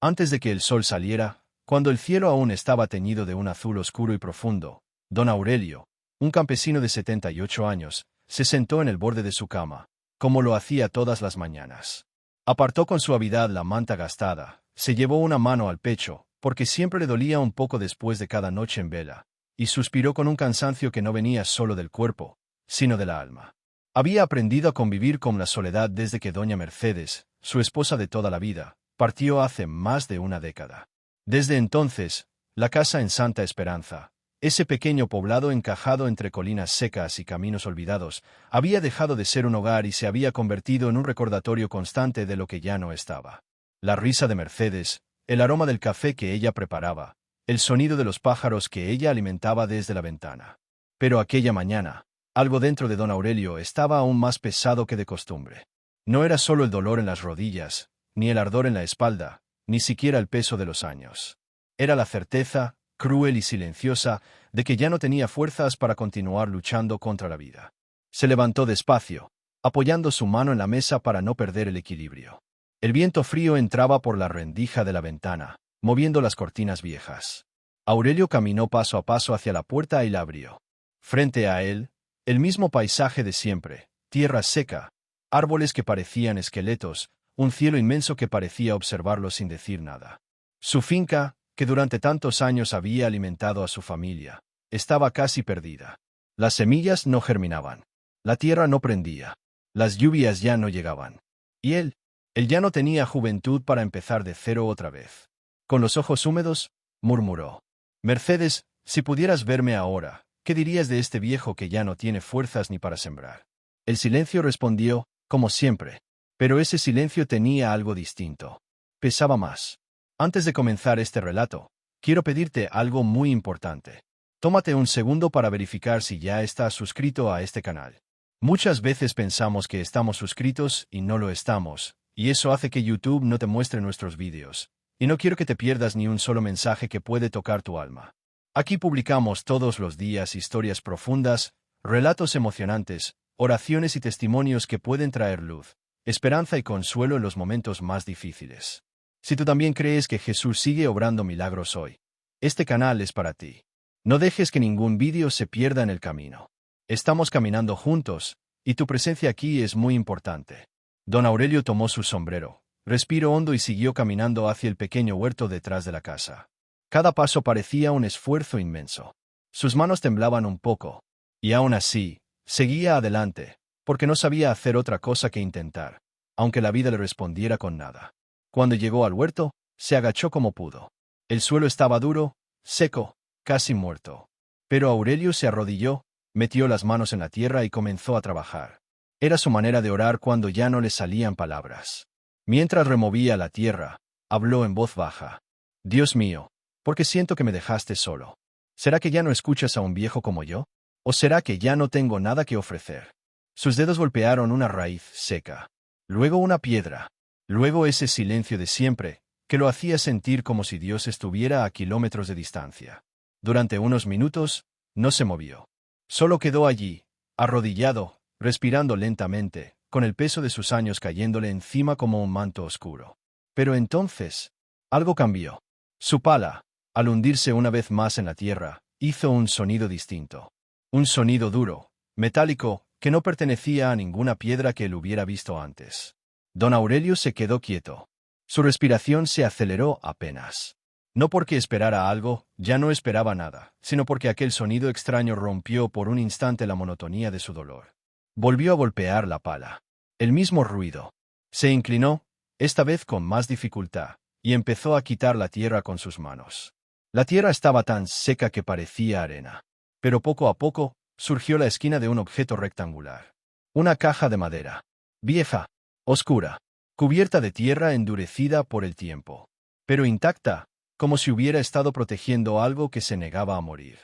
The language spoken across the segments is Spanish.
Antes de que el sol saliera, cuando el cielo aún estaba teñido de un azul oscuro y profundo, don Aurelio, un campesino de 78 años, se sentó en el borde de su cama, como lo hacía todas las mañanas. Apartó con suavidad la manta gastada, se llevó una mano al pecho, porque siempre le dolía un poco después de cada noche en vela, y suspiró con un cansancio que no venía solo del cuerpo, sino de la alma. Había aprendido a convivir con la soledad desde que doña Mercedes, su esposa de toda la vida, partió hace más de una década. Desde entonces, la casa en Santa Esperanza, ese pequeño poblado encajado entre colinas secas y caminos olvidados, había dejado de ser un hogar y se había convertido en un recordatorio constante de lo que ya no estaba. La risa de Mercedes, el aroma del café que ella preparaba, el sonido de los pájaros que ella alimentaba desde la ventana. Pero aquella mañana, algo dentro de don Aurelio estaba aún más pesado que de costumbre. No era solo el dolor en las rodillas, ni el ardor en la espalda, ni siquiera el peso de los años. Era la certeza, cruel y silenciosa, de que ya no tenía fuerzas para continuar luchando contra la vida. Se levantó despacio, apoyando su mano en la mesa para no perder el equilibrio. El viento frío entraba por la rendija de la ventana, moviendo las cortinas viejas. Aurelio caminó paso a paso hacia la puerta y la abrió. Frente a él, el mismo paisaje de siempre, tierra seca, árboles que parecían esqueletos, un cielo inmenso que parecía observarlo sin decir nada. Su finca, que durante tantos años había alimentado a su familia, estaba casi perdida. Las semillas no germinaban. La tierra no prendía. Las lluvias ya no llegaban. Y él ya no tenía juventud para empezar de cero otra vez. Con los ojos húmedos, murmuró: Mercedes, si pudieras verme ahora, ¿qué dirías de este viejo que ya no tiene fuerzas ni para sembrar? El silencio respondió, como siempre. Pero ese silencio tenía algo distinto. Pesaba más. Antes de comenzar este relato, quiero pedirte algo muy importante. Tómate un segundo para verificar si ya estás suscrito a este canal. Muchas veces pensamos que estamos suscritos y no lo estamos, y eso hace que YouTube no te muestre nuestros vídeos. Y no quiero que te pierdas ni un solo mensaje que puede tocar tu alma. Aquí publicamos todos los días historias profundas, relatos emocionantes, oraciones y testimonios que pueden traer luz, esperanza y consuelo en los momentos más difíciles. Si tú también crees que Jesús sigue obrando milagros hoy, este canal es para ti. No dejes que ningún vídeo se pierda en el camino. Estamos caminando juntos, y tu presencia aquí es muy importante. Don Aurelio tomó su sombrero, respiró hondo y siguió caminando hacia el pequeño huerto detrás de la casa. Cada paso parecía un esfuerzo inmenso. Sus manos temblaban un poco, y aún así, seguía adelante, porque no sabía hacer otra cosa que intentar, aunque la vida le respondiera con nada. Cuando llegó al huerto, se agachó como pudo. El suelo estaba duro, seco, casi muerto. Pero Aurelio se arrodilló, metió las manos en la tierra y comenzó a trabajar. Era su manera de orar cuando ya no le salían palabras. Mientras removía la tierra, habló en voz baja: Dios mío, ¿por qué siento que me dejaste solo? ¿Será que ya no escuchas a un viejo como yo? ¿O será que ya no tengo nada que ofrecer? Sus dedos golpearon una raíz seca, luego una piedra. Luego ese silencio de siempre, que lo hacía sentir como si Dios estuviera a kilómetros de distancia. Durante unos minutos, no se movió. Solo quedó allí, arrodillado, respirando lentamente, con el peso de sus años cayéndole encima como un manto oscuro. Pero entonces, algo cambió. Su pala, al hundirse una vez más en la tierra, hizo un sonido distinto. Un sonido duro, metálico, que no pertenecía a ninguna piedra que él hubiera visto antes. Don Aurelio se quedó quieto. Su respiración se aceleró apenas. No porque esperara algo, ya no esperaba nada, sino porque aquel sonido extraño rompió por un instante la monotonía de su dolor. Volvió a golpear la pala. El mismo ruido. Se inclinó, esta vez con más dificultad, y empezó a quitar la tierra con sus manos. La tierra estaba tan seca que parecía arena. Pero poco a poco, surgió la esquina de un objeto rectangular. Una caja de madera. Vieja, oscura, cubierta de tierra endurecida por el tiempo, pero intacta, como si hubiera estado protegiendo algo que se negaba a morir.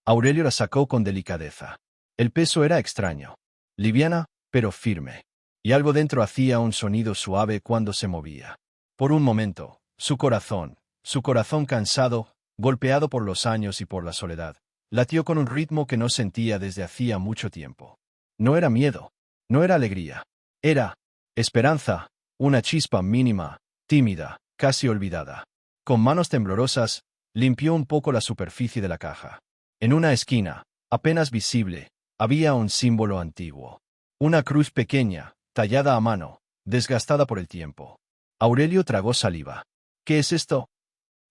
Aurelio la sacó con delicadeza. El peso era extraño, liviana, pero firme, y algo dentro hacía un sonido suave cuando se movía. Por un momento, su corazón cansado, golpeado por los años y por la soledad, latió con un ritmo que no sentía desde hacía mucho tiempo. No era miedo, no era alegría, era esperanza, una chispa mínima, tímida, casi olvidada. Con manos temblorosas, limpió un poco la superficie de la caja. En una esquina, apenas visible, había un símbolo antiguo. Una cruz pequeña, tallada a mano, desgastada por el tiempo. Aurelio tragó saliva. ¿Qué es esto?,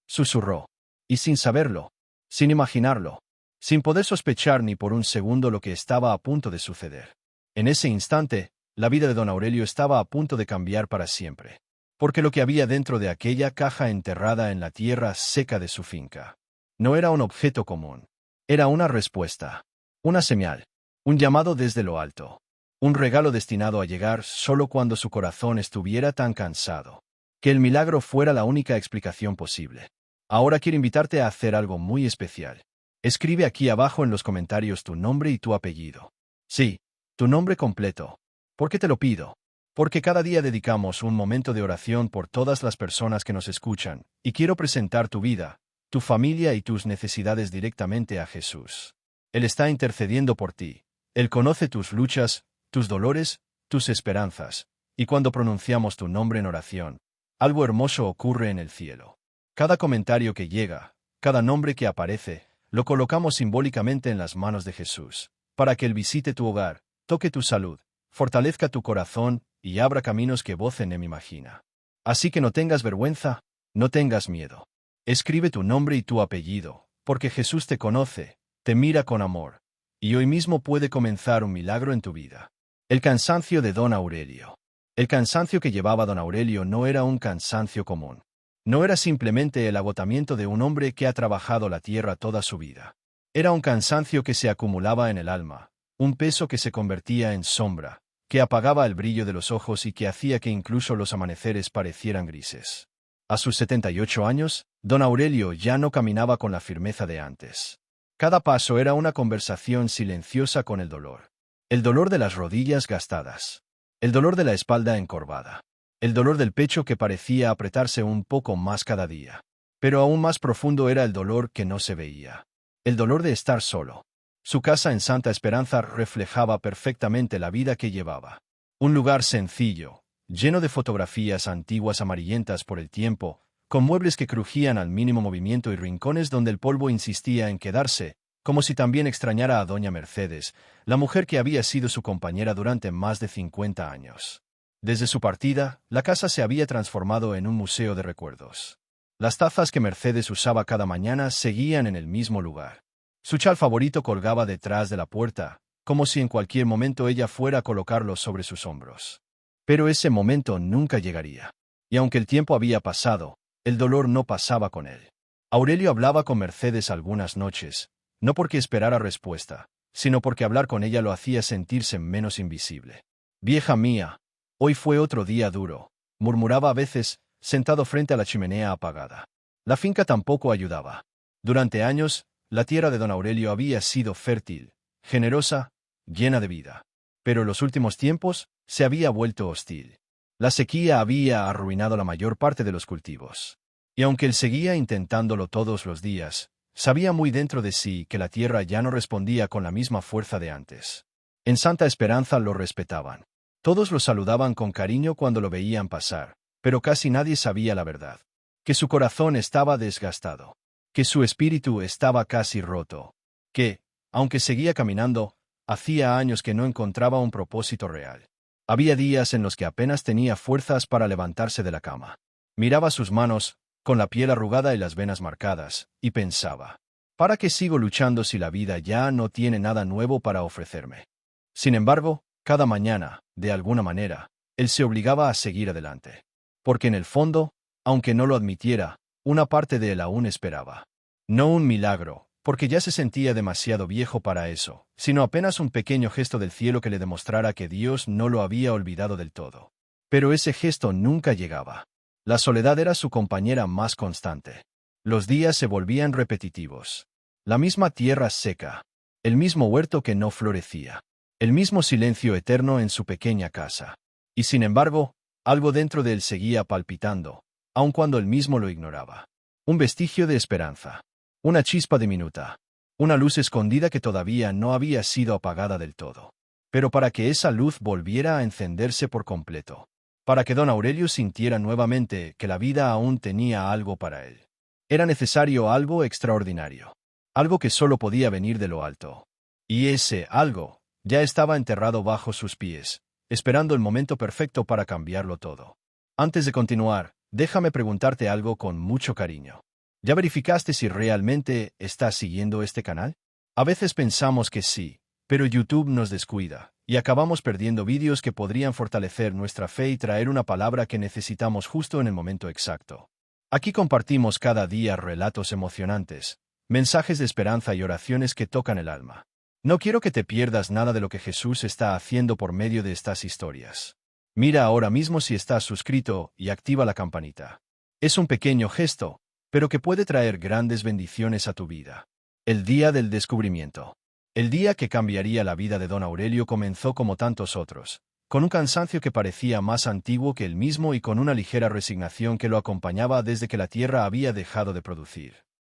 susurró. Y sin saberlo, sin imaginarlo, sin poder sospechar ni por un segundo lo que estaba a punto de suceder. En ese instante, la vida de don Aurelio estaba a punto de cambiar para siempre. Porque lo que había dentro de aquella caja enterrada en la tierra seca de su finca no era un objeto común. Era una respuesta, una señal, un llamado desde lo alto, un regalo destinado a llegar solo cuando su corazón estuviera tan cansado que el milagro fuera la única explicación posible. Ahora quiero invitarte a hacer algo muy especial. Escribe aquí abajo en los comentarios tu nombre y tu apellido. Sí, tu nombre completo. ¿Por qué te lo pido? Porque cada día dedicamos un momento de oración por todas las personas que nos escuchan, y quiero presentar tu vida, tu familia y tus necesidades directamente a Jesús. Él está intercediendo por ti. Él conoce tus luchas, tus dolores, tus esperanzas, y cuando pronunciamos tu nombre en oración, algo hermoso ocurre en el cielo. Cada comentario que llega, cada nombre que aparece, lo colocamos simbólicamente en las manos de Jesús, para que Él visite tu hogar, toque tu salud, fortalezca tu corazón y abra caminos que voz en Él imagina. Así que no tengas vergüenza, no tengas miedo. Escribe tu nombre y tu apellido, porque Jesús te conoce, te mira con amor, y hoy mismo puede comenzar un milagro en tu vida. El cansancio de don Aurelio. El cansancio que llevaba don Aurelio no era un cansancio común. No era simplemente el agotamiento de un hombre que ha trabajado la tierra toda su vida. Era un cansancio que se acumulaba en el alma, un peso que se convertía en sombra, que apagaba el brillo de los ojos y que hacía que incluso los amaneceres parecieran grises. A sus 78 años, don Aurelio ya no caminaba con la firmeza de antes. Cada paso era una conversación silenciosa con el dolor. El dolor de las rodillas gastadas. El dolor de la espalda encorvada. El dolor del pecho que parecía apretarse un poco más cada día. Pero aún más profundo era el dolor que no se veía. El dolor de estar solo. Su casa en Santa Esperanza reflejaba perfectamente la vida que llevaba. Un lugar sencillo, lleno de fotografías antiguas amarillentas por el tiempo, con muebles que crujían al mínimo movimiento y rincones donde el polvo insistía en quedarse, como si también extrañara a doña Mercedes, la mujer que había sido su compañera durante más de 50 años. Desde su partida, la casa se había transformado en un museo de recuerdos. Las tazas que Mercedes usaba cada mañana seguían en el mismo lugar. Su chal favorito colgaba detrás de la puerta, como si en cualquier momento ella fuera a colocarlo sobre sus hombros. Pero ese momento nunca llegaría. Y aunque el tiempo había pasado, el dolor no pasaba con él. Aurelio hablaba con Mercedes algunas noches, no porque esperara respuesta, sino porque hablar con ella lo hacía sentirse menos invisible. «Vieja mía, hoy fue otro día duro», murmuraba a veces, sentado frente a la chimenea apagada. La finca tampoco ayudaba. Durante años, la tierra de don Aurelio había sido fértil, generosa, llena de vida. Pero en los últimos tiempos, se había vuelto hostil. La sequía había arruinado la mayor parte de los cultivos. Y aunque él seguía intentándolo todos los días, sabía muy dentro de sí que la tierra ya no respondía con la misma fuerza de antes. En Santa Esperanza lo respetaban. Todos lo saludaban con cariño cuando lo veían pasar, pero casi nadie sabía la verdad. Que su corazón estaba desgastado. Que su espíritu estaba casi roto. Que, aunque seguía caminando, hacía años que no encontraba un propósito real. Había días en los que apenas tenía fuerzas para levantarse de la cama. Miraba sus manos, con la piel arrugada y las venas marcadas, y pensaba, ¿para qué sigo luchando si la vida ya no tiene nada nuevo para ofrecerme? Sin embargo, cada mañana, de alguna manera, él se obligaba a seguir adelante. Porque en el fondo, aunque no lo admitiera, una parte de él aún esperaba. No un milagro, porque ya se sentía demasiado viejo para eso, sino apenas un pequeño gesto del cielo que le demostrara que Dios no lo había olvidado del todo. Pero ese gesto nunca llegaba. La soledad era su compañera más constante. Los días se volvían repetitivos. La misma tierra seca. El mismo huerto que no florecía. El mismo silencio eterno en su pequeña casa. Y sin embargo, algo dentro de él seguía palpitando, aun cuando él mismo lo ignoraba. Un vestigio de esperanza. Una chispa diminuta. Una luz escondida que todavía no había sido apagada del todo. Pero para que esa luz volviera a encenderse por completo, para que don Aurelio sintiera nuevamente que la vida aún tenía algo para él. Era necesario algo extraordinario, algo que solo podía venir de lo alto. Y ese algo ya estaba enterrado bajo sus pies, esperando el momento perfecto para cambiarlo todo. Antes de continuar, déjame preguntarte algo con mucho cariño. ¿Ya verificaste si realmente estás siguiendo este canal? A veces pensamos que sí, pero YouTube nos descuida, y acabamos perdiendo vídeos que podrían fortalecer nuestra fe y traer una palabra que necesitamos justo en el momento exacto. Aquí compartimos cada día relatos emocionantes, mensajes de esperanza y oraciones que tocan el alma. No quiero que te pierdas nada de lo que Jesús está haciendo por medio de estas historias. Mira ahora mismo si estás suscrito y activa la campanita. Es un pequeño gesto, pero que puede traer grandes bendiciones a tu vida. El día del descubrimiento. El día que cambiaría la vida de don Aurelio comenzó como tantos otros, con un cansancio que parecía más antiguo que él mismo y con una ligera resignación que lo acompañaba desde que la tierra había dejado de producir.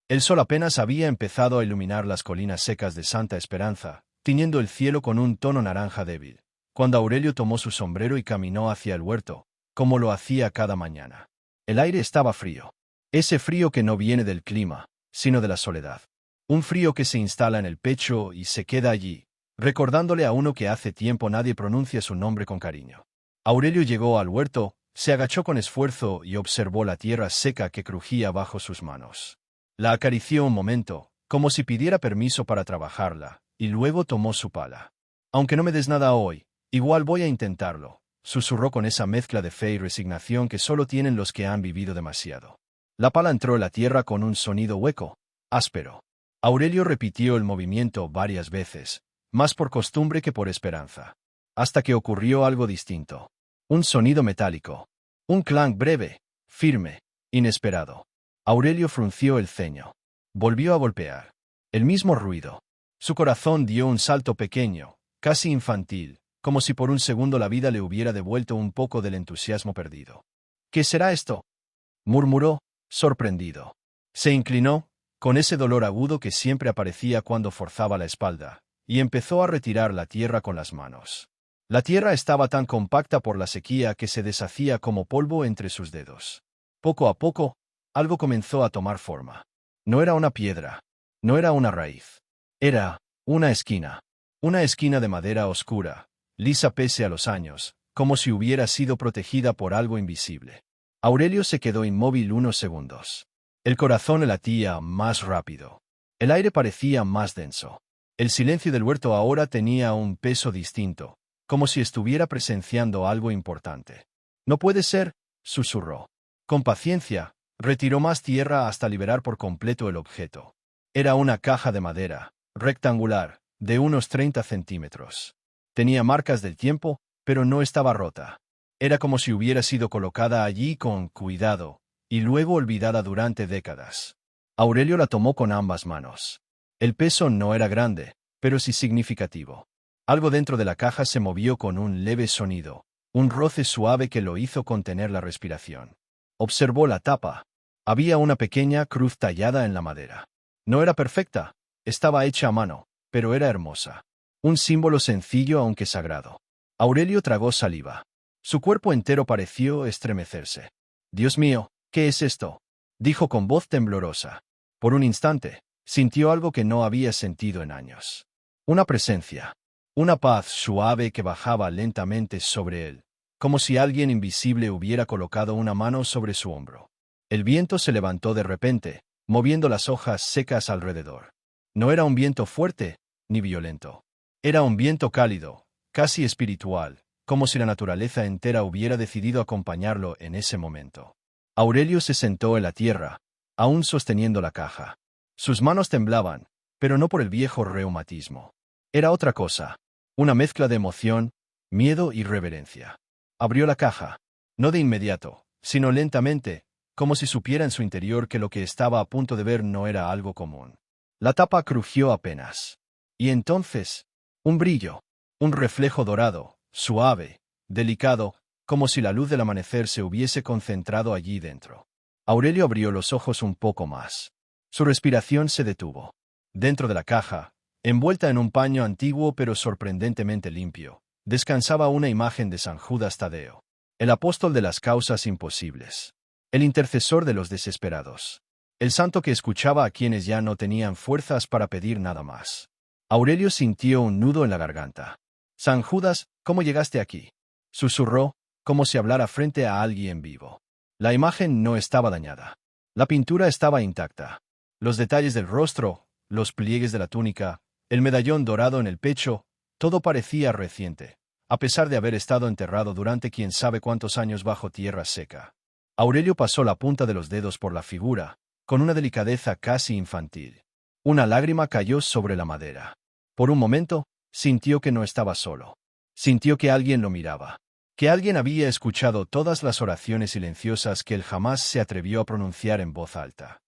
El sol apenas había empezado a iluminar las colinas secas de Santa Esperanza, tiñendo el cielo con un tono naranja débil, cuando Aurelio tomó su sombrero y caminó hacia el huerto, como lo hacía cada mañana. El aire estaba frío. Ese frío que no viene del clima, sino de la soledad. Un frío que se instala en el pecho y se queda allí, recordándole a uno que hace tiempo nadie pronuncia su nombre con cariño. Aurelio llegó al huerto, se agachó con esfuerzo y observó la tierra seca que crujía bajo sus manos. La acarició un momento, como si pidiera permiso para trabajarla, y luego tomó su pala. Aunque no me des nada hoy, igual voy a intentarlo, susurró con esa mezcla de fe y resignación que solo tienen los que han vivido demasiado. La pala entró en la tierra con un sonido hueco, áspero. Aurelio repitió el movimiento varias veces, más por costumbre que por esperanza, hasta que ocurrió algo distinto. Un sonido metálico. Un clang breve, firme, inesperado. Aurelio frunció el ceño. Volvió a golpear. El mismo ruido. Su corazón dio un salto pequeño, casi infantil, como si por un segundo la vida le hubiera devuelto un poco del entusiasmo perdido. ¿Qué será esto?, murmuró, sorprendido. Se inclinó, con ese dolor agudo que siempre aparecía cuando forzaba la espalda, y empezó a retirar la tierra con las manos. La tierra estaba tan compacta por la sequía que se deshacía como polvo entre sus dedos. Poco a poco, algo comenzó a tomar forma. No era una piedra, no era una raíz. Era una esquina. Una esquina de madera oscura, lisa pese a los años, como si hubiera sido protegida por algo invisible. Aurelio se quedó inmóvil unos segundos. El corazón le latía más rápido. El aire parecía más denso. El silencio del huerto ahora tenía un peso distinto, como si estuviera presenciando algo importante. «No puede ser», susurró. Con paciencia, retiró más tierra hasta liberar por completo el objeto. Era una caja de madera, rectangular, de unos 30 centímetros. Tenía marcas del tiempo, pero no estaba rota. Era como si hubiera sido colocada allí con cuidado, y luego olvidada durante décadas. Aurelio la tomó con ambas manos. El peso no era grande, pero sí significativo. Algo dentro de la caja se movió con un leve sonido, un roce suave que lo hizo contener la respiración. Observó la tapa. Había una pequeña cruz tallada en la madera. No era perfecta, estaba hecha a mano, pero era hermosa. Un símbolo sencillo aunque sagrado. Aurelio tragó saliva. Su cuerpo entero pareció estremecerse. «Dios mío, ¿qué es esto?», dijo con voz temblorosa. Por un instante, sintió algo que no había sentido en años. Una presencia. Una paz suave que bajaba lentamente sobre él, como si alguien invisible hubiera colocado una mano sobre su hombro. El viento se levantó de repente, moviendo las hojas secas alrededor. No era un viento fuerte, ni violento. Era un viento cálido, casi espiritual, como si la naturaleza entera hubiera decidido acompañarlo en ese momento. Aurelio se sentó en la tierra, aún sosteniendo la caja. Sus manos temblaban, pero no por el viejo reumatismo. Era otra cosa, una mezcla de emoción, miedo y reverencia. Abrió la caja, no de inmediato, sino lentamente, como si supiera en su interior que lo que estaba a punto de ver no era algo común. La tapa crujió apenas. Y entonces, un brillo, un reflejo dorado, suave, delicado, como si la luz del amanecer se hubiese concentrado allí dentro. Aurelio abrió los ojos un poco más. Su respiración se detuvo. Dentro de la caja, envuelta en un paño antiguo pero sorprendentemente limpio, descansaba una imagen de San Judas Tadeo. el apóstol de las causas imposibles, el intercesor de los desesperados, el santo que escuchaba a quienes ya no tenían fuerzas para pedir nada más. Aurelio sintió un nudo en la garganta. «San Judas, ¿cómo llegaste aquí?», susurró, como si hablara frente a alguien vivo. La imagen no estaba dañada. La pintura estaba intacta. Los detalles del rostro, los pliegues de la túnica, el medallón dorado en el pecho, todo parecía reciente, a pesar de haber estado enterrado durante quién sabe cuántos años bajo tierra seca. Aurelio pasó la punta de los dedos por la figura, con una delicadeza casi infantil. Una lágrima cayó sobre la madera. Por un momento, sintió que no estaba solo. Sintió que alguien lo miraba. Que alguien había escuchado todas las oraciones silenciosas que él jamás se atrevió a pronunciar en voz alta.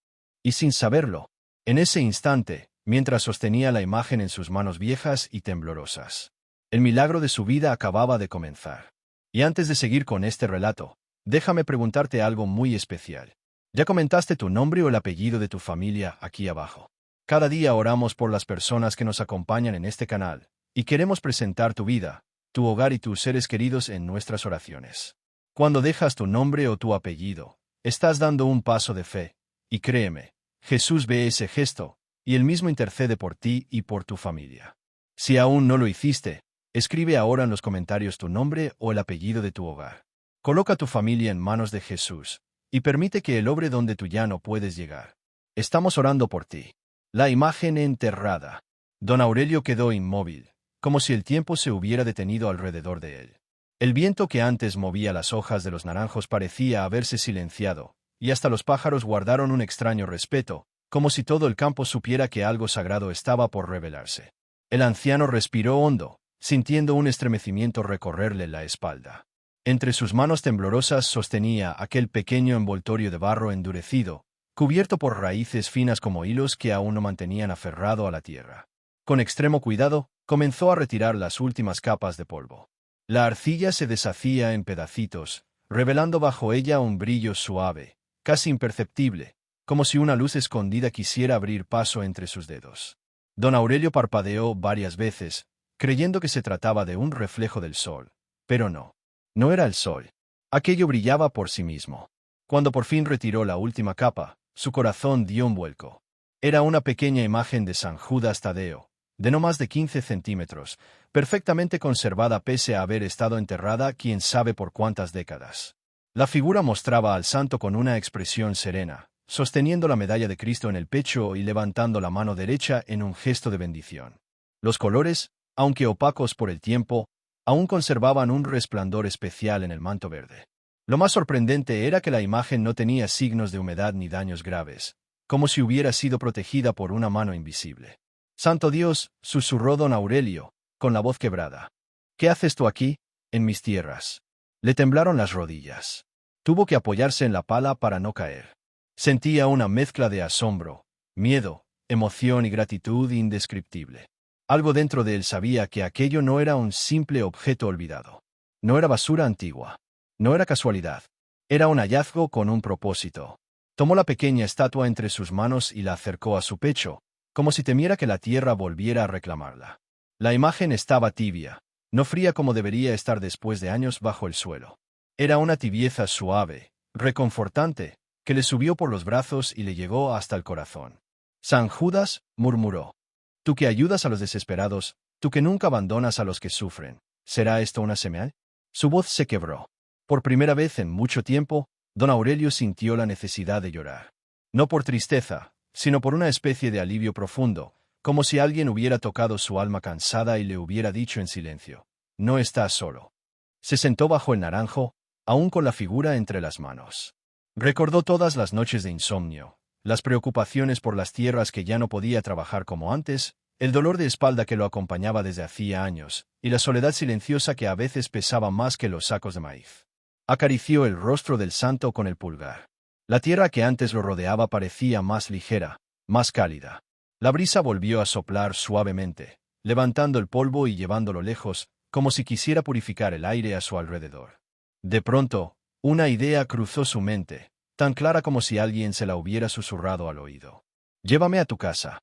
Y sin saberlo, en ese instante, mientras sostenía la imagen en sus manos viejas y temblorosas, el milagro de su vida acababa de comenzar. Y antes de seguir con este relato, déjame preguntarte algo muy especial. ¿Ya comentaste tu nombre o el apellido de tu familia aquí abajo? Cada día oramos por las personas que nos acompañan en este canal, y queremos presentar tu vida, tu hogar y tus seres queridos en nuestras oraciones. Cuando dejas tu nombre o tu apellido, estás dando un paso de fe, y créeme, Jesús ve ese gesto, y él mismo intercede por ti y por tu familia. Si aún no lo hiciste, escribe ahora en los comentarios tu nombre o el apellido de tu hogar. Coloca tu familia en manos de Jesús, y permite que Él obre donde tú ya no puedes llegar. Estamos orando por ti. La imagen enterrada. Don Aurelio quedó inmóvil, como si el tiempo se hubiera detenido alrededor de él. El viento que antes movía las hojas de los naranjos parecía haberse silenciado, y hasta los pájaros guardaron un extraño respeto, como si todo el campo supiera que algo sagrado estaba por revelarse. El anciano respiró hondo, sintiendo un estremecimiento recorrerle la espalda. Entre sus manos temblorosas sostenía aquel pequeño envoltorio de barro endurecido, cubierto por raíces finas como hilos que aún lo mantenían aferrado a la tierra. Con extremo cuidado, comenzó a retirar las últimas capas de polvo. La arcilla se deshacía en pedacitos, revelando bajo ella un brillo suave, casi imperceptible, como si una luz escondida quisiera abrir paso entre sus dedos. Don Aurelio parpadeó varias veces, creyendo que se trataba de un reflejo del sol, pero no. No era el sol. Aquello brillaba por sí mismo. Cuando por fin retiró la última capa, su corazón dio un vuelco. Era una pequeña imagen de San Judas Tadeo, de no más de 15 centímetros, perfectamente conservada pese a haber estado enterrada quién sabe por cuántas décadas. La figura mostraba al santo con una expresión serena, sosteniendo la medalla de Cristo en el pecho y levantando la mano derecha en un gesto de bendición. Los colores, aunque opacos por el tiempo, aún conservaban un resplandor especial en el manto verde. Lo más sorprendente era que la imagen no tenía signos de humedad ni daños graves, como si hubiera sido protegida por una mano invisible. «Santo Dios», susurró don Aurelio, con la voz quebrada. «¿Qué haces tú aquí, en mis tierras?». Le temblaron las rodillas. Tuvo que apoyarse en la pala para no caer. Sentía una mezcla de asombro, miedo, emoción y gratitud indescriptible. Algo dentro de él sabía que aquello no era un simple objeto olvidado. No era basura antigua. No era casualidad. Era un hallazgo con un propósito. Tomó la pequeña estatua entre sus manos y la acercó a su pecho, como si temiera que la tierra volviera a reclamarla. La imagen estaba tibia, no fría como debería estar después de años bajo el suelo. Era una tibieza suave, reconfortante, que le subió por los brazos y le llegó hasta el corazón. «San Judas», murmuró. «Tú que ayudas a los desesperados, tú que nunca abandonas a los que sufren, ¿será esto una señal?». Su voz se quebró. Por primera vez en mucho tiempo, don Aurelio sintió la necesidad de llorar. No por tristeza, sino por una especie de alivio profundo, como si alguien hubiera tocado su alma cansada y le hubiera dicho en silencio: «No estás solo». Se sentó bajo el naranjo, aún con la figura entre las manos. Recordó todas las noches de insomnio, las preocupaciones por las tierras que ya no podía trabajar como antes, el dolor de espalda que lo acompañaba desde hacía años, y la soledad silenciosa que a veces pesaba más que los sacos de maíz. Acarició el rostro del santo con el pulgar. La tierra que antes lo rodeaba parecía más ligera, más cálida. La brisa volvió a soplar suavemente, levantando el polvo y llevándolo lejos, como si quisiera purificar el aire a su alrededor. De pronto, una idea cruzó su mente, tan clara como si alguien se la hubiera susurrado al oído. «Llévame a tu casa».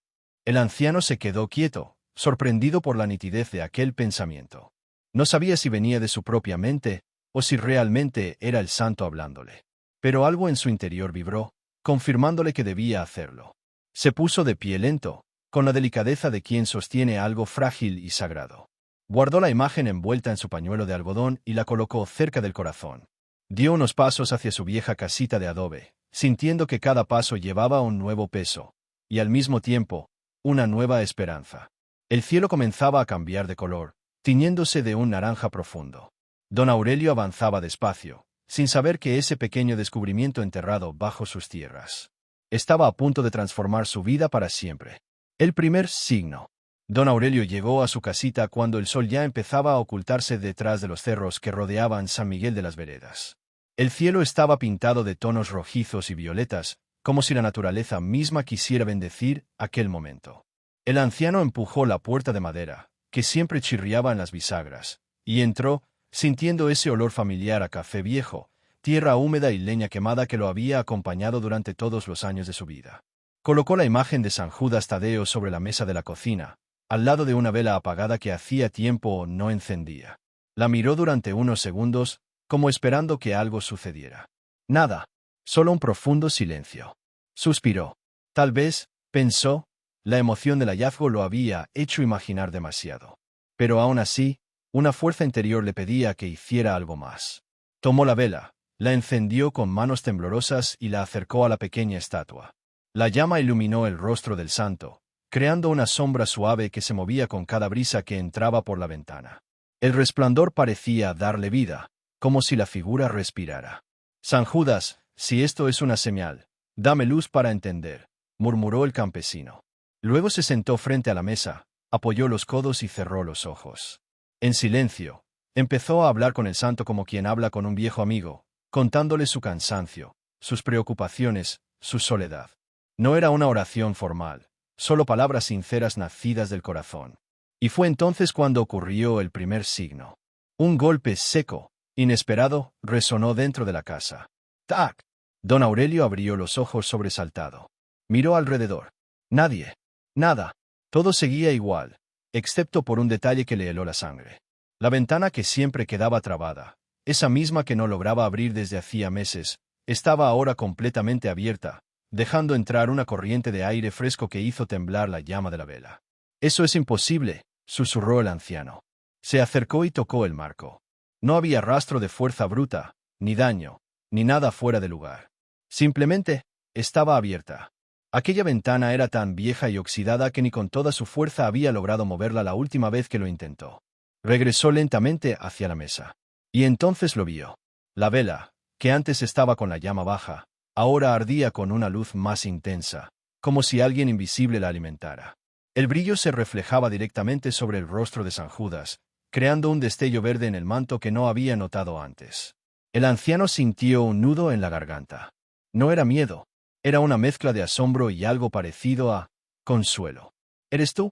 El anciano se quedó quieto, sorprendido por la nitidez de aquel pensamiento. No sabía si venía de su propia mente, o si realmente era el santo hablándole. Pero algo en su interior vibró, confirmándole que debía hacerlo. Se puso de pie lento, con la delicadeza de quien sostiene algo frágil y sagrado. Guardó la imagen envuelta en su pañuelo de algodón y la colocó cerca del corazón. Dio unos pasos hacia su vieja casita de adobe, sintiendo que cada paso llevaba un nuevo peso, y al mismo tiempo, una nueva esperanza. El cielo comenzaba a cambiar de color, tiñéndose de un naranja profundo. Don Aurelio avanzaba despacio, sin saber que ese pequeño descubrimiento enterrado bajo sus tierras estaba a punto de transformar su vida para siempre. El primer signo. Don Aurelio llegó a su casita cuando el sol ya empezaba a ocultarse detrás de los cerros que rodeaban San Miguel de las Veredas. El cielo estaba pintado de tonos rojizos y violetas, como si la naturaleza misma quisiera bendecir aquel momento. El anciano empujó la puerta de madera, que siempre chirriaba en las bisagras, y entró, sintiendo ese olor familiar a café viejo, tierra húmeda y leña quemada que lo había acompañado durante todos los años de su vida. Colocó la imagen de San Judas Tadeo sobre la mesa de la cocina, al lado de una vela apagada que hacía tiempo no encendía. La miró durante unos segundos, como esperando que algo sucediera. Nada, solo un profundo silencio. Suspiró. Tal vez, pensó, la emoción del hallazgo lo había hecho imaginar demasiado. Pero aún así, una fuerza interior le pedía que hiciera algo más. Tomó la vela, la encendió con manos temblorosas y la acercó a la pequeña estatua. La llama iluminó el rostro del santo, creando una sombra suave que se movía con cada brisa que entraba por la ventana. El resplandor parecía darle vida, como si la figura respirara. San Judas, si esto es una señal, dame luz para entender, murmuró el campesino. Luego se sentó frente a la mesa, apoyó los codos y cerró los ojos. En silencio, empezó a hablar con el santo como quien habla con un viejo amigo, contándole su cansancio, sus preocupaciones, su soledad. No era una oración formal, solo palabras sinceras nacidas del corazón. Y fue entonces cuando ocurrió el primer signo. Un golpe seco, inesperado, resonó dentro de la casa. ¡Tac! Don Aurelio abrió los ojos sobresaltado. Miró alrededor. Nadie. Nada. Todo seguía igual, excepto por un detalle que le heló la sangre. La ventana que siempre quedaba trabada, esa misma que no lograba abrir desde hacía meses, estaba ahora completamente abierta, dejando entrar una corriente de aire fresco que hizo temblar la llama de la vela. «Eso es imposible», susurró el anciano. Se acercó y tocó el marco. No había rastro de fuerza bruta, ni daño, ni nada fuera de lugar. Simplemente, estaba abierta. Aquella ventana era tan vieja y oxidada que ni con toda su fuerza había logrado moverla la última vez que lo intentó. Regresó lentamente hacia la mesa. Y entonces lo vio. La vela, que antes estaba con la llama baja, ahora ardía con una luz más intensa, como si alguien invisible la alimentara. El brillo se reflejaba directamente sobre el rostro de San Judas, creando un destello verde en el manto que no había notado antes. El anciano sintió un nudo en la garganta. No era miedo, era una mezcla de asombro y algo parecido a consuelo. ¿Eres tú?,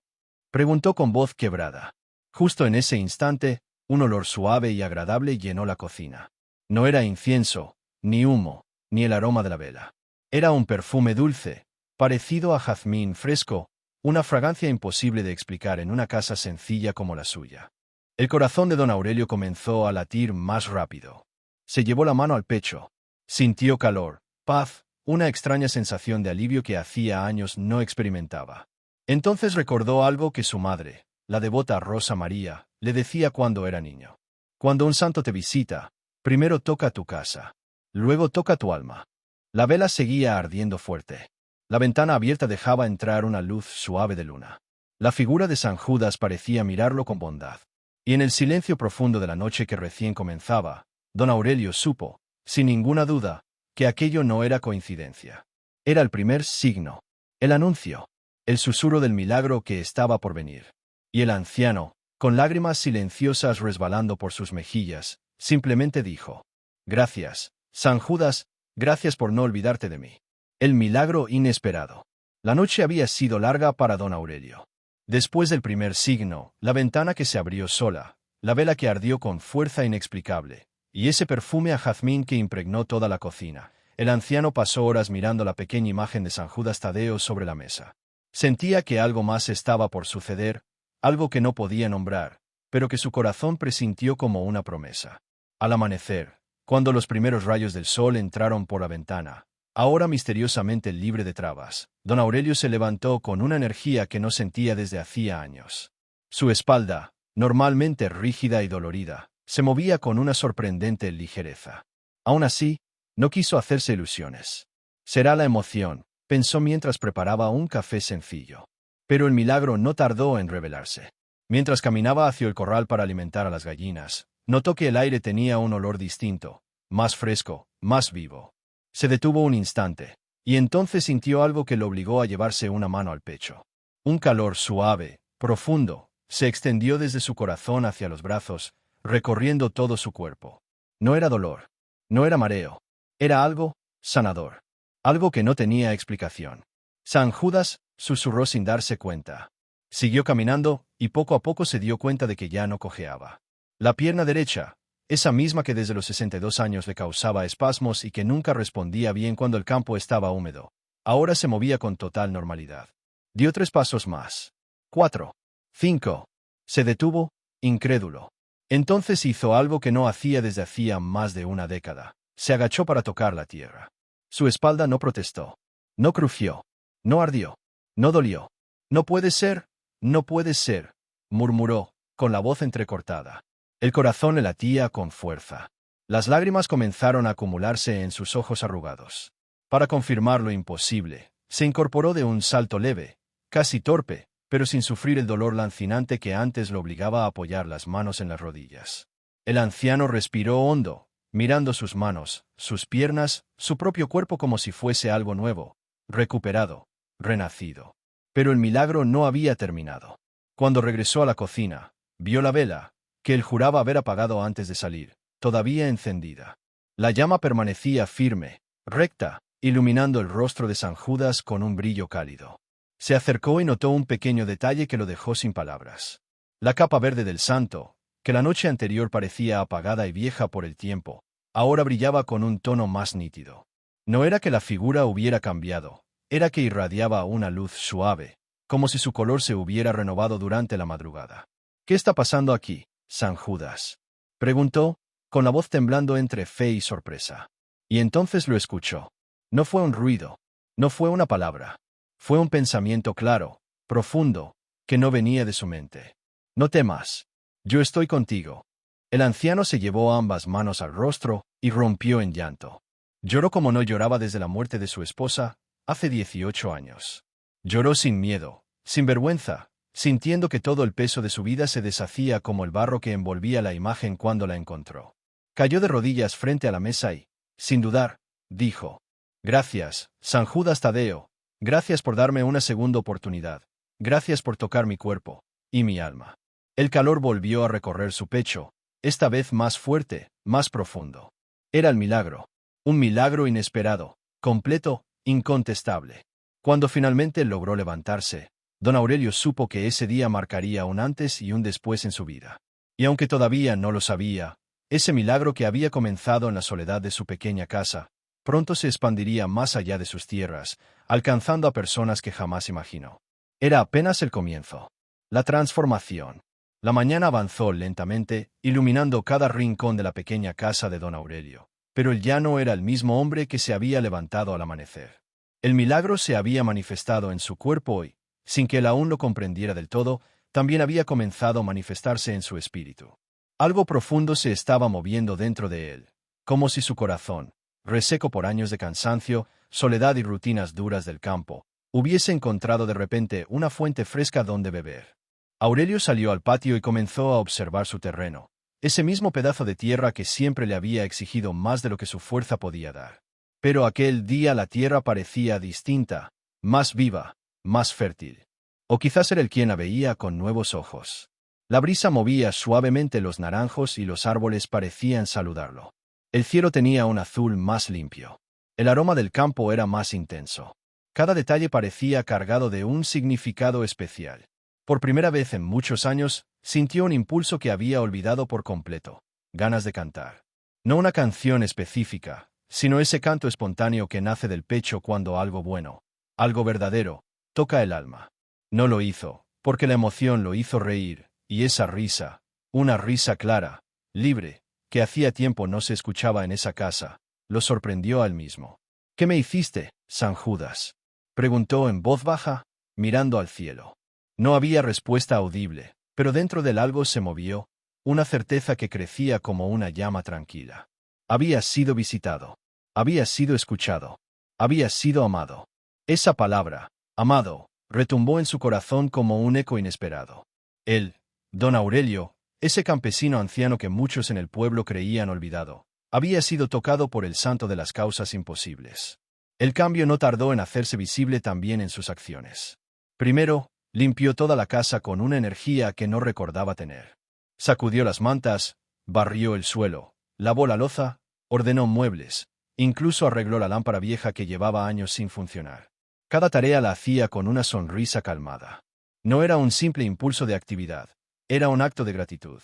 preguntó con voz quebrada. Justo en ese instante, un olor suave y agradable llenó la cocina. No era incienso, ni humo, ni el aroma de la vela. Era un perfume dulce, parecido a jazmín fresco, una fragancia imposible de explicar en una casa sencilla como la suya. El corazón de don Aurelio comenzó a latir más rápido. Se llevó la mano al pecho. Sintió calor, paz, una extraña sensación de alivio que hacía años no experimentaba. Entonces recordó algo que su madre, la devota Rosa María, le decía cuando era niño. Cuando un santo te visita, primero toca tu casa, luego toca tu alma. La vela seguía ardiendo fuerte. La ventana abierta dejaba entrar una luz suave de luna. La figura de San Judas parecía mirarlo con bondad. Y en el silencio profundo de la noche que recién comenzaba, don Aurelio supo, sin ninguna duda, que aquello no era coincidencia. Era el primer signo, el anuncio, el susurro del milagro que estaba por venir. Y el anciano, con lágrimas silenciosas resbalando por sus mejillas, simplemente dijo: «Gracias, San Judas, gracias por no olvidarte de mí». El milagro inesperado. La noche había sido larga para don Aurelio. Después del primer signo, la ventana que se abrió sola, la vela que ardió con fuerza inexplicable, y ese perfume a jazmín que impregnó toda la cocina, el anciano pasó horas mirando la pequeña imagen de San Judas Tadeo sobre la mesa. Sentía que algo más estaba por suceder, algo que no podía nombrar, pero que su corazón presintió como una promesa. Al amanecer, cuando los primeros rayos del sol entraron por la ventana, ahora misteriosamente libre de trabas, don Aurelio se levantó con una energía que no sentía desde hacía años. Su espalda, normalmente rígida y dolorida, se movía con una sorprendente ligereza. Aún así, no quiso hacerse ilusiones. Será la emoción, pensó mientras preparaba un café sencillo. Pero el milagro no tardó en revelarse. Mientras caminaba hacia el corral para alimentar a las gallinas, notó que el aire tenía un olor distinto, más fresco, más vivo. Se detuvo un instante, y entonces sintió algo que lo obligó a llevarse una mano al pecho. Un calor suave, profundo, se extendió desde su corazón hacia los brazos, recorriendo todo su cuerpo. No era dolor, no era mareo, era algo sanador, algo que no tenía explicación. San Judas susurró sin darse cuenta. Siguió caminando, y poco a poco se dio cuenta de que ya no cojeaba. La pierna derecha, esa misma que desde los 62 años le causaba espasmos y que nunca respondía bien cuando el campo estaba húmedo, ahora se movía con total normalidad. Dio 3 pasos más. 4. 5. Se detuvo, incrédulo. Entonces hizo algo que no hacía desde hacía más de una década. Se agachó para tocar la tierra. Su espalda no protestó. No crujió. No ardió. No dolió. No puede ser, no puede ser, murmuró, con la voz entrecortada. El corazón le latía con fuerza. Las lágrimas comenzaron a acumularse en sus ojos arrugados. Para confirmar lo imposible, se incorporó de un salto leve, casi torpe, pero sin sufrir el dolor lancinante que antes lo obligaba a apoyar las manos en las rodillas. El anciano respiró hondo, mirando sus manos, sus piernas, su propio cuerpo como si fuese algo nuevo, recuperado, renacido. Pero el milagro no había terminado. Cuando regresó a la cocina, vio la vela, que él juraba haber apagado antes de salir, todavía encendida. La llama permanecía firme, recta, iluminando el rostro de San Judas con un brillo cálido. Se acercó y notó un pequeño detalle que lo dejó sin palabras. La capa verde del santo, que la noche anterior parecía apagada y vieja por el tiempo, ahora brillaba con un tono más nítido. No era que la figura hubiera cambiado, era que irradiaba una luz suave, como si su color se hubiera renovado durante la madrugada. «¿Qué está pasando aquí, San Judas?», preguntó, con la voz temblando entre fe y sorpresa. Y entonces lo escuchó. No fue un ruido, no fue una palabra. Fue un pensamiento claro, profundo, que no venía de su mente. «No temas. Yo estoy contigo». El anciano se llevó ambas manos al rostro y rompió en llanto. Lloró como no lloraba desde la muerte de su esposa, hace 18 años. Lloró sin miedo, sin vergüenza, sintiendo que todo el peso de su vida se deshacía como el barro que envolvía la imagen cuando la encontró. Cayó de rodillas frente a la mesa y, sin dudar, dijo: «Gracias, San Judas Tadeo. Gracias por darme una segunda oportunidad. Gracias por tocar mi cuerpo y mi alma». El calor volvió a recorrer su pecho, esta vez más fuerte, más profundo. Era el milagro. Un milagro inesperado, completo, incontestable. Cuando finalmente logró levantarse, don Aurelio supo que ese día marcaría un antes y un después en su vida. Y aunque todavía no lo sabía, ese milagro que había comenzado en la soledad de su pequeña casa, pronto se expandiría más allá de sus tierras, alcanzando a personas que jamás imaginó. Era apenas el comienzo. La transformación. La mañana avanzó lentamente, iluminando cada rincón de la pequeña casa de don Aurelio. Pero él ya no era el mismo hombre que se había levantado al amanecer. El milagro se había manifestado en su cuerpo y, sin que él aún lo comprendiera del todo, también había comenzado a manifestarse en su espíritu. Algo profundo se estaba moviendo dentro de él, como si su corazón, reseco por años de cansancio, soledad y rutinas duras del campo, hubiese encontrado de repente una fuente fresca donde beber. Aurelio salió al patio y comenzó a observar su terreno, ese mismo pedazo de tierra que siempre le había exigido más de lo que su fuerza podía dar. Pero aquel día la tierra parecía distinta, más viva, más fértil. O quizás era él quien la veía con nuevos ojos. La brisa movía suavemente los naranjos y los árboles parecían saludarlo. El cielo tenía un azul más limpio. El aroma del campo era más intenso. Cada detalle parecía cargado de un significado especial. Por primera vez en muchos años, sintió un impulso que había olvidado por completo: ganas de cantar. No una canción específica, sino ese canto espontáneo que nace del pecho cuando algo bueno, algo verdadero, toca el alma. No lo hizo, porque la emoción lo hizo reír, y esa risa, una risa clara, libre, que hacía tiempo no se escuchaba en esa casa, lo sorprendió a él mismo. —¿Qué me hiciste, San Judas? —preguntó en voz baja, mirando al cielo. No había respuesta audible, pero dentro del algo se movió, una certeza que crecía como una llama tranquila. Había sido visitado. Había sido escuchado. Había sido amado. Esa palabra, amado, retumbó en su corazón como un eco inesperado. Él, don Aurelio, ese campesino anciano que muchos en el pueblo creían olvidado, había sido tocado por el santo de las causas imposibles. El cambio no tardó en hacerse visible también en sus acciones. Primero, limpió toda la casa con una energía que no recordaba tener. Sacudió las mantas, barrió el suelo, lavó la loza, ordenó muebles, incluso arregló la lámpara vieja que llevaba años sin funcionar. Cada tarea la hacía con una sonrisa calmada. No era un simple impulso de actividad, era un acto de gratitud.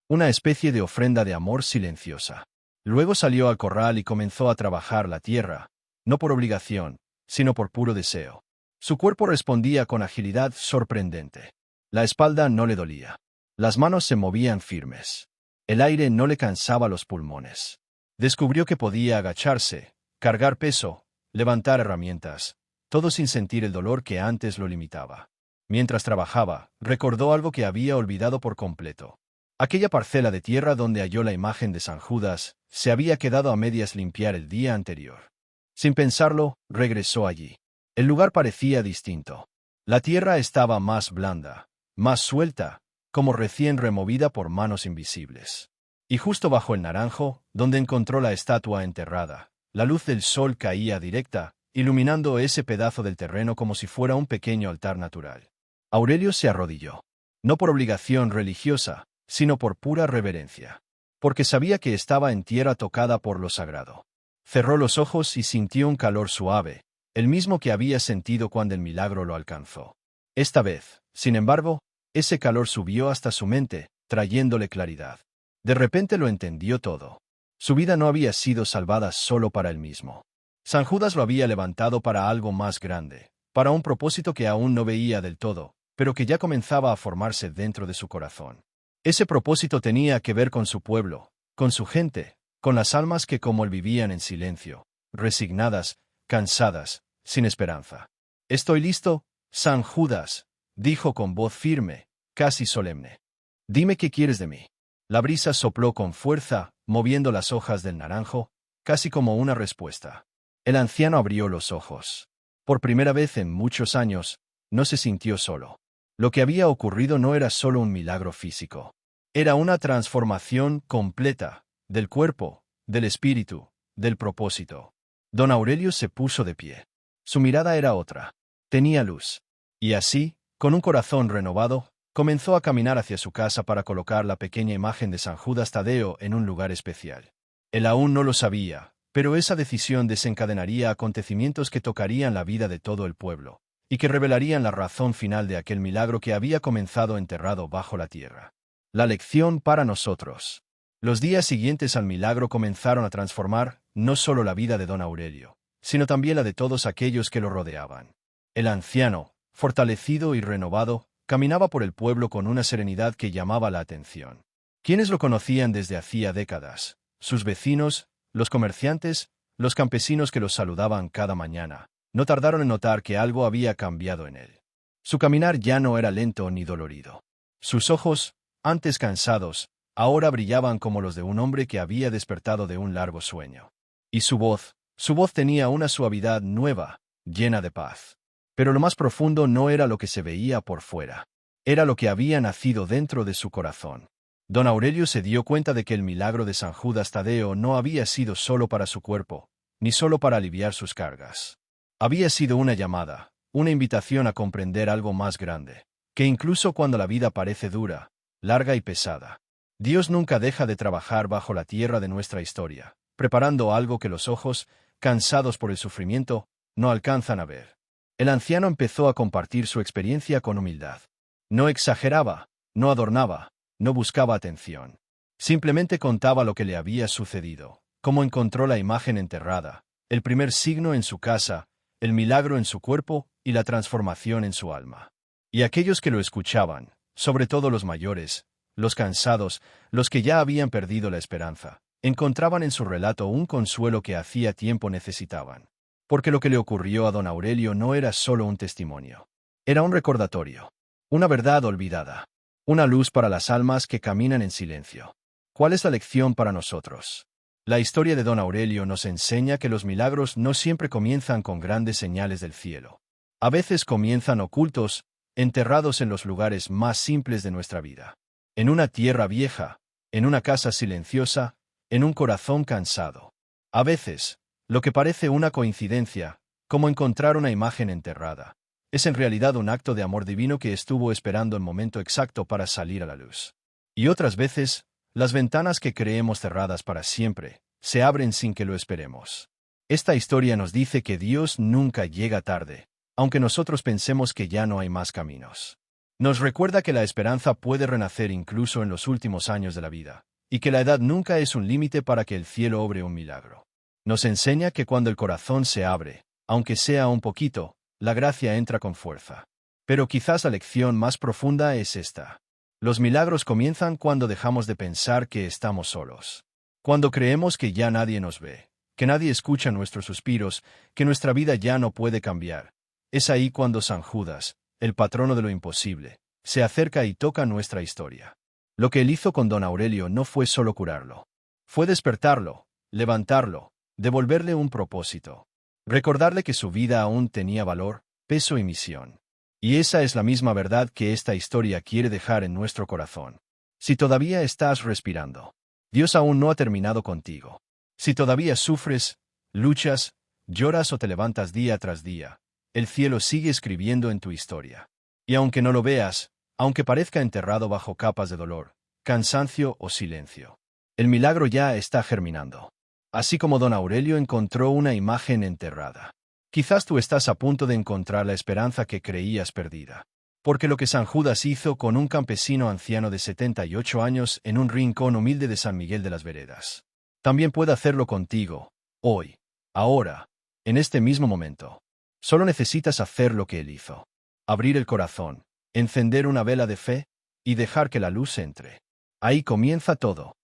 Una especie de ofrenda de amor silenciosa. Luego salió al corral y comenzó a trabajar la tierra, no por obligación, sino por puro deseo. Su cuerpo respondía con agilidad sorprendente. La espalda no le dolía. Las manos se movían firmes. El aire no le cansaba los pulmones. Descubrió que podía agacharse, cargar peso, levantar herramientas, todo sin sentir el dolor que antes lo limitaba. Mientras trabajaba, recordó algo que había olvidado por completo. Aquella parcela de tierra donde halló la imagen de San Judas se había quedado a medias limpiar el día anterior. Sin pensarlo, regresó allí. El lugar parecía distinto. La tierra estaba más blanda, más suelta, como recién removida por manos invisibles. Y justo bajo el naranjo, donde encontró la estatua enterrada, la luz del sol caía directa, iluminando ese pedazo del terreno como si fuera un pequeño altar natural. Aurelio se arrodilló. No por obligación religiosa, sino por pura reverencia. Porque sabía que estaba en tierra tocada por lo sagrado. Cerró los ojos y sintió un calor suave, el mismo que había sentido cuando el milagro lo alcanzó. Esta vez, sin embargo, ese calor subió hasta su mente, trayéndole claridad. De repente lo entendió todo. Su vida no había sido salvada solo para él mismo. San Judas lo había levantado para algo más grande, para un propósito que aún no veía del todo, pero que ya comenzaba a formarse dentro de su corazón. Ese propósito tenía que ver con su pueblo, con su gente, con las almas que como él vivían en silencio, resignadas, cansadas, sin esperanza. «Estoy listo, San Judas», dijo con voz firme, casi solemne. «Dime qué quieres de mí». La brisa sopló con fuerza, moviendo las hojas del naranjo, casi como una respuesta. El anciano abrió los ojos. Por primera vez en muchos años, no se sintió solo. Lo que había ocurrido no era solo un milagro físico. Era una transformación completa, del cuerpo, del espíritu, del propósito. Don Aurelio se puso de pie. Su mirada era otra. Tenía luz. Y así, con un corazón renovado, comenzó a caminar hacia su casa para colocar la pequeña imagen de San Judas Tadeo en un lugar especial. Él aún no lo sabía, pero esa decisión desencadenaría acontecimientos que tocarían la vida de todo el pueblo, y que revelarían la razón final de aquel milagro que había comenzado enterrado bajo la tierra. La lección para nosotros. Los días siguientes al milagro comenzaron a transformar no solo la vida de don Aurelio, sino también la de todos aquellos que lo rodeaban. El anciano, fortalecido y renovado, caminaba por el pueblo con una serenidad que llamaba la atención. Quienes lo conocían desde hacía décadas, sus vecinos, los comerciantes, los campesinos que los saludaban cada mañana, no tardaron en notar que algo había cambiado en él. Su caminar ya no era lento ni dolorido. Sus ojos, antes cansados, ahora brillaban como los de un hombre que había despertado de un largo sueño. Y su voz tenía una suavidad nueva, llena de paz. Pero lo más profundo no era lo que se veía por fuera. Era lo que había nacido dentro de su corazón. Don Aurelio se dio cuenta de que el milagro de San Judas Tadeo no había sido solo para su cuerpo, ni solo para aliviar sus cargas. Había sido una llamada, una invitación a comprender algo más grande, que incluso cuando la vida parece dura, larga y pesada, Dios nunca deja de trabajar bajo la tierra de nuestra historia, preparando algo que los ojos, cansados por el sufrimiento, no alcanzan a ver. El anciano empezó a compartir su experiencia con humildad. No exageraba, no adornaba, no buscaba atención. Simplemente contaba lo que le había sucedido, cómo encontró la imagen enterrada, el primer signo en su casa, el milagro en su cuerpo y la transformación en su alma. Y aquellos que lo escuchaban, sobre todo los mayores, los cansados, los que ya habían perdido la esperanza, encontraban en su relato un consuelo que hacía tiempo necesitaban. Porque lo que le ocurrió a don Aurelio no era solo un testimonio. Era un recordatorio. Una verdad olvidada. Una luz para las almas que caminan en silencio. ¿Cuál es la lección para nosotros? La historia de don Aurelio nos enseña que los milagros no siempre comienzan con grandes señales del cielo. A veces comienzan ocultos, enterrados en los lugares más simples de nuestra vida. En una tierra vieja, en una casa silenciosa, en un corazón cansado. A veces, lo que parece una coincidencia, como encontrar una imagen enterrada, es en realidad un acto de amor divino que estuvo esperando el momento exacto para salir a la luz. Y otras veces, las ventanas que creemos cerradas para siempre, se abren sin que lo esperemos. Esta historia nos dice que Dios nunca llega tarde, aunque nosotros pensemos que ya no hay más caminos. Nos recuerda que la esperanza puede renacer incluso en los últimos años de la vida, y que la edad nunca es un límite para que el cielo obre un milagro. Nos enseña que cuando el corazón se abre, aunque sea un poquito, la gracia entra con fuerza. Pero quizás la lección más profunda es esta. Los milagros comienzan cuando dejamos de pensar que estamos solos. Cuando creemos que ya nadie nos ve, que nadie escucha nuestros suspiros, que nuestra vida ya no puede cambiar. Es ahí cuando San Judas, el patrono de lo imposible, se acerca y toca nuestra historia. Lo que él hizo con don Aurelio no fue solo curarlo. Fue despertarlo, levantarlo, devolverle un propósito. Recordarle que su vida aún tenía valor, peso y misión. Y esa es la misma verdad que esta historia quiere dejar en nuestro corazón. Si todavía estás respirando, Dios aún no ha terminado contigo. Si todavía sufres, luchas, lloras o te levantas día tras día, el cielo sigue escribiendo en tu historia. Y aunque no lo veas, aunque parezca enterrado bajo capas de dolor, cansancio o silencio, el milagro ya está germinando. Así como don Aurelio encontró una imagen enterrada. Quizás tú estás a punto de encontrar la esperanza que creías perdida. Porque lo que San Judas hizo con un campesino anciano de 78 años en un rincón humilde de San Miguel de las Veredas, también puede hacerlo contigo, hoy, ahora, en este mismo momento. Solo necesitas hacer lo que él hizo. Abrir el corazón, encender una vela de fe, y dejar que la luz entre. Ahí comienza todo.